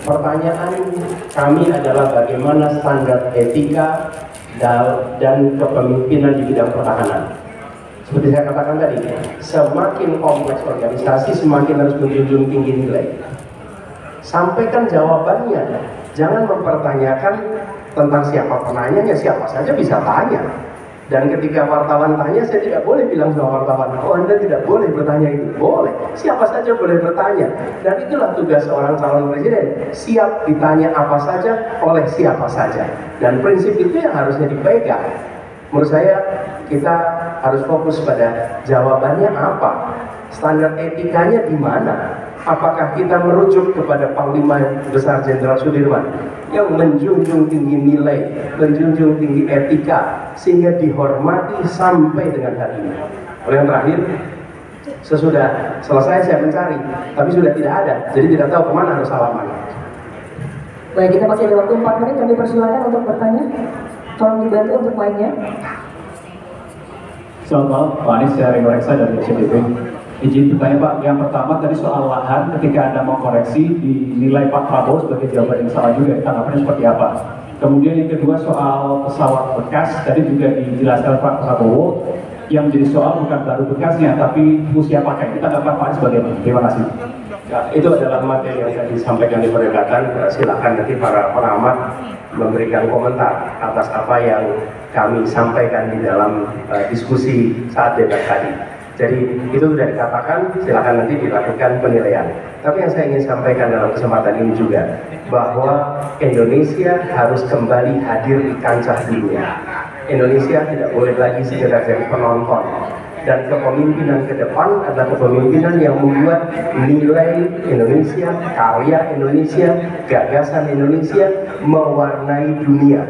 Pertanyaan kami adalah bagaimana standar etika dan kepemimpinan di bidang pertahanan. Seperti saya katakan tadi, semakin kompleks organisasi, semakin harus menjunjung tinggi nilai. Sampaikan jawabannya, jangan mempertanyakan tentang siapa penanyanya, siapa saja bisa tanya. Dan ketika wartawan tanya, saya tidak boleh bilang sama wartawan, oh Anda tidak boleh bertanya itu. Boleh, siapa saja boleh bertanya. Dan itulah tugas seorang calon presiden, siap ditanya apa saja oleh siapa saja. Dan prinsip itu yang harusnya dipegang. Menurut saya, kita harus fokus pada jawabannya apa, standar etikanya di mana. Apakah kita merujuk kepada Panglima Besar Jenderal Sudirman yang menjunjung tinggi nilai, menjunjung tinggi etika, sehingga dihormati sampai dengan hari ini. Oleh yang terakhir, sesudah selesai saya mencari, tapi sudah tidak ada, jadi tidak tahu kemana harus salaman. Baik, kita masih ada waktu 4 menit, kami persilakan untuk bertanya. Tolong dibantu untuk mic-nya. Selamat malam, Pak Anies, saya Rino Reksa dari SCTV. Izin bertanya Pak, yang pertama tadi soal lahan, ketika Anda mau koreksi dinilai Pak Prabowo sebagai jawaban yang salah juga, tanggapannya seperti apa? Kemudian yang kedua soal pesawat bekas, tadi juga dijelaskan Pak Prabowo, yang menjadi soal bukan baru bekasnya, tapi usia pakai. Kita dapat Pak Anies bagaimana? Terima kasih. Ya, itu adalah materi yang tadi disampaikan di perdebatan. Silakan nanti para pengamat memberikan komentar atas apa yang kami sampaikan di dalam diskusi saat debat tadi. Jadi itu sudah dikatakan, silakan nanti dilakukan penilaian. Tapi yang saya ingin sampaikan dalam kesempatan ini juga, bahwa Indonesia harus kembali hadir di kancah dunia. Indonesia tidak boleh lagi sekedar jadi penonton. Dan kepemimpinan ke depan adalah kepemimpinan yang membuat nilai Indonesia, karya Indonesia, gagasan Indonesia mewarnai dunia.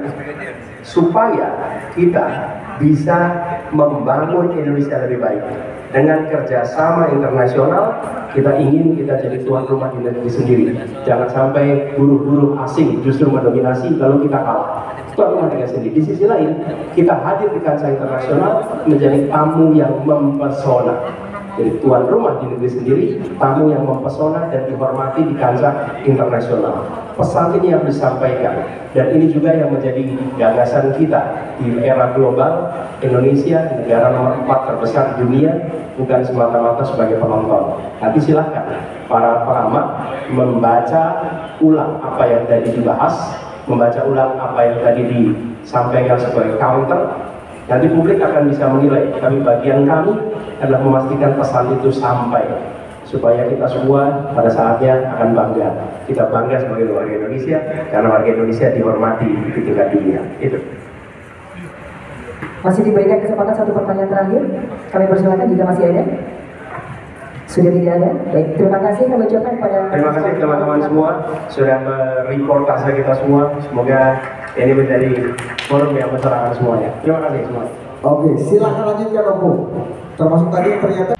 Supaya kita bisa membangun Indonesia lebih baik. Dengan kerjasama internasional, kita ingin kita jadi tuan rumah di negeri sendiri. Jangan sampai buruh-buruh asing justru mendominasi lalu kita kalah. Tuan rumah negeri sendiri. Di sisi lain, kita hadir di kancah internasional menjadi tamu yang mempesona. Jadi tuan rumah di negeri sendiri, tamu yang mempesona dan dihormati di kancah internasional. Pesan ini yang disampaikan, dan ini juga yang menjadi gagasan kita di era global. Indonesia, negara nomor 4 terbesar di dunia, bukan semata-mata sebagai penonton. Nanti silahkan para pengamat membaca ulang apa yang tadi dibahas, membaca ulang apa yang tadi disampaikan sebagai counter. Nanti publik akan bisa menilai, tapi bagian kami adalah memastikan pesan itu sampai, supaya kita semua pada saatnya akan bangga. Kita bangga sebagai warga Indonesia, karena warga Indonesia dihormati di tingkat dunia. Itu. Masih diberikan kesempatan satu pertanyaan terakhir. Kami persilakan jika masih ada. Sudah tidak ada. Baik, terima kasih kami ucapkan kepada. Terima kasih teman-teman semua sudah mereportase kita semua. Semoga ini menjadi forum yang mencerahkan semuanya. Terima kasih semua. Oke, silakan lanjutkan Om. Termasuk tadi ternyata